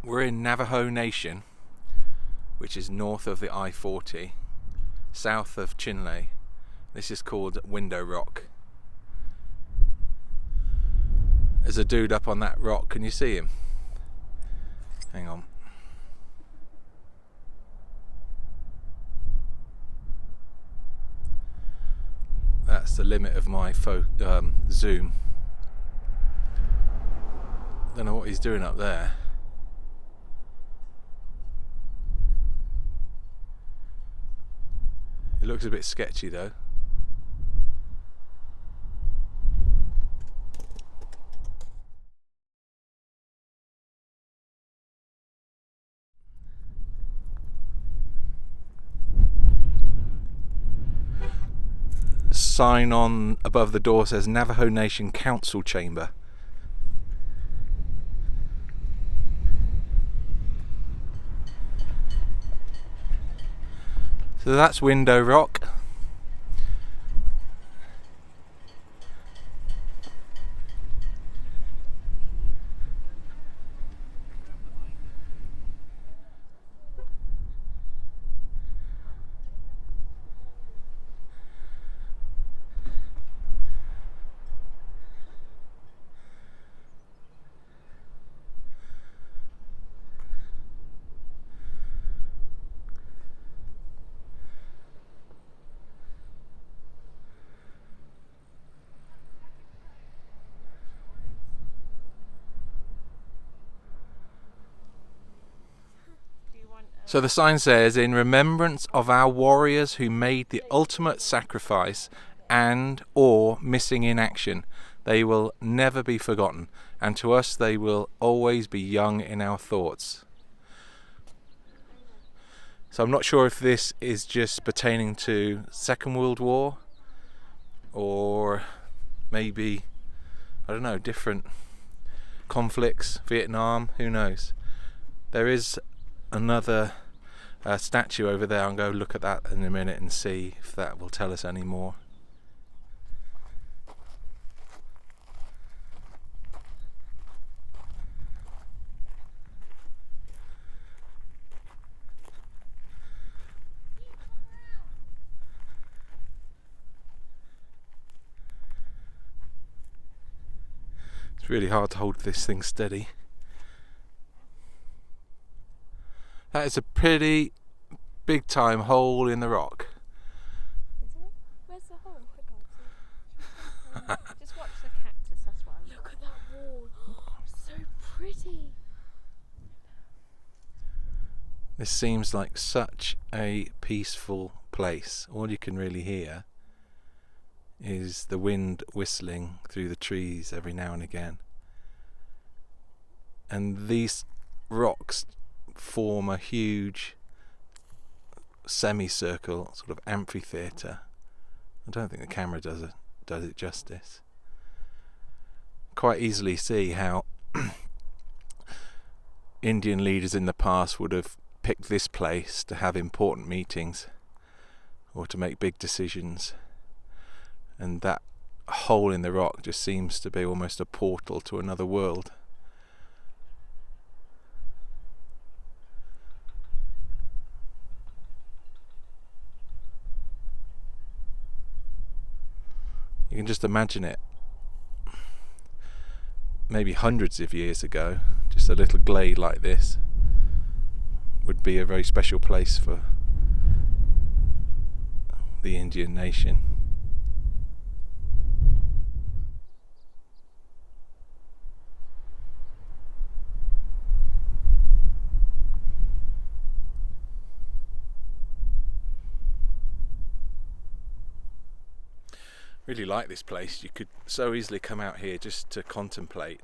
We're in Navajo Nation, which is north of the I-40, south of Chinle. This is called Window Rock. There's a dude up on that rock. Can you see him? Hang on. That's the limit of my zoom. Don't know what he's doing up there. It looks a bit sketchy though. Sign on above the door says Navajo Nation Council Chamber. So that's Window Rock. So the sign says, in remembrance of our warriors who made the ultimate sacrifice and or missing in action, they will never be forgotten, and to us they will always be young in our thoughts. So I'm not sure if this is just pertaining to Second World War or maybe, I don't know, different conflicts, Vietnam, who knows. There is another statue over there. I'll go look at that in a minute and see if that will tell us any more. It's really hard to hold this thing steady. That is a pretty big time hole in the rock. Isn't it? Where's the hole? I can't see. Just watch the cactus, that's what I want. Look at that wall. So pretty. This seems like such a peaceful place. All you can really hear is the wind whistling through the trees every now and again. And these rocks form a huge semicircle, sort of amphitheatre. I don't think the camera does it justice. Quite easily see how Indian leaders in the past would have picked this place to have important meetings or to make big decisions, and that hole in the rock just seems to be almost a portal to another world. You can just imagine it. Maybe hundreds of years ago, just a little glade like this would be a very special place for the Indian nation. Really like this place. You could so easily come out here just to contemplate,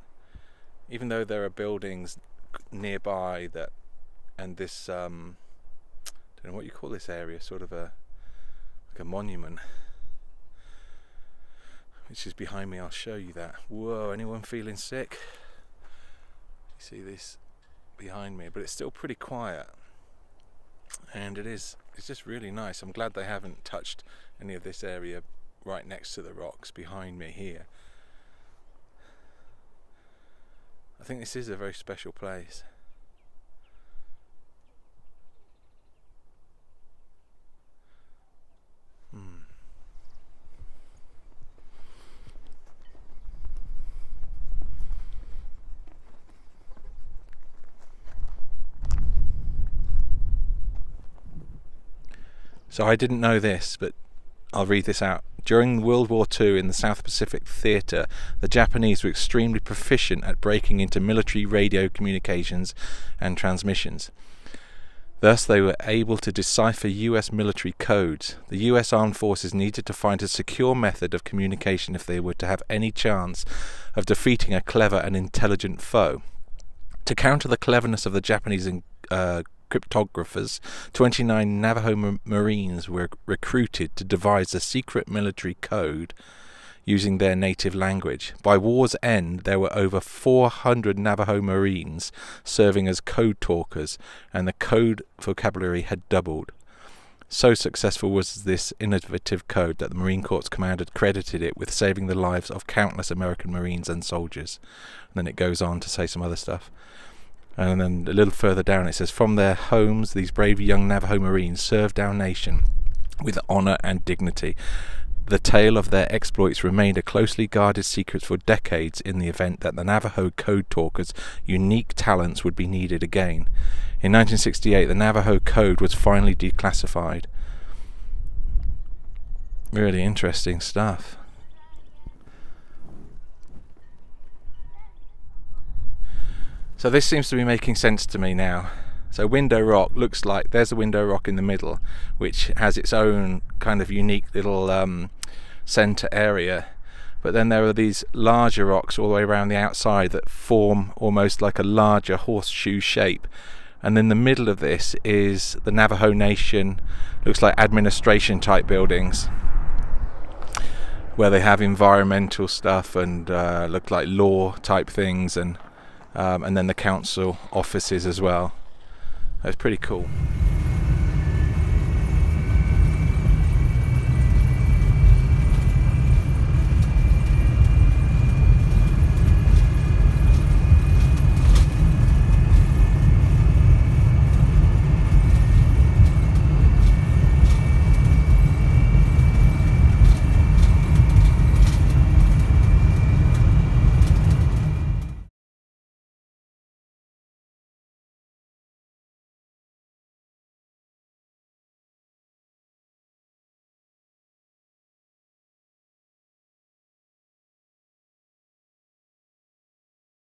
even though there are buildings nearby that, and this don't know what you call this area, sort of like a monument which is behind me. I'll show you that. Whoa, anyone feeling sick? You see this behind me, but it's still pretty quiet, and it's just really nice. I'm glad they haven't touched any of this area right next to the rocks behind me here. I think this is a very special place. So I didn't know this, but I'll read this out. During World War II in the South Pacific Theatre, the Japanese were extremely proficient at breaking into military radio communications and transmissions. Thus, they were able to decipher US military codes. The US Armed Forces needed to find a secure method of communication if they were to have any chance of defeating a clever and intelligent foe. To counter the cleverness of the Japanese cryptographers, 29 Navajo Marines were recruited to devise a secret military code using their native language. By war's end, there were over 400 Navajo Marines serving as code talkers, and the code vocabulary had doubled. So successful was this innovative code that the Marine Corps commander credited it with saving the lives of countless American Marines and soldiers. And then it goes on to say some other stuff. And then a little further down it says, from their homes, these brave young Navajo Marines served our nation with honor and dignity. The tale of their exploits remained a closely guarded secret for decades in the event that the Navajo code talkers' unique talents would be needed again. In 1968, the Navajo code was finally declassified. Really interesting stuff. So this seems to be making sense to me now. So Window Rock looks like there's a Window Rock in the middle, which has its own kind of unique little centre area. But then there are these larger rocks all the way around the outside that form almost like a larger horseshoe shape. And in the middle of this is the Navajo Nation, looks like administration type buildings, where they have environmental stuff and look like law type things, and then the council offices as well. That's pretty cool.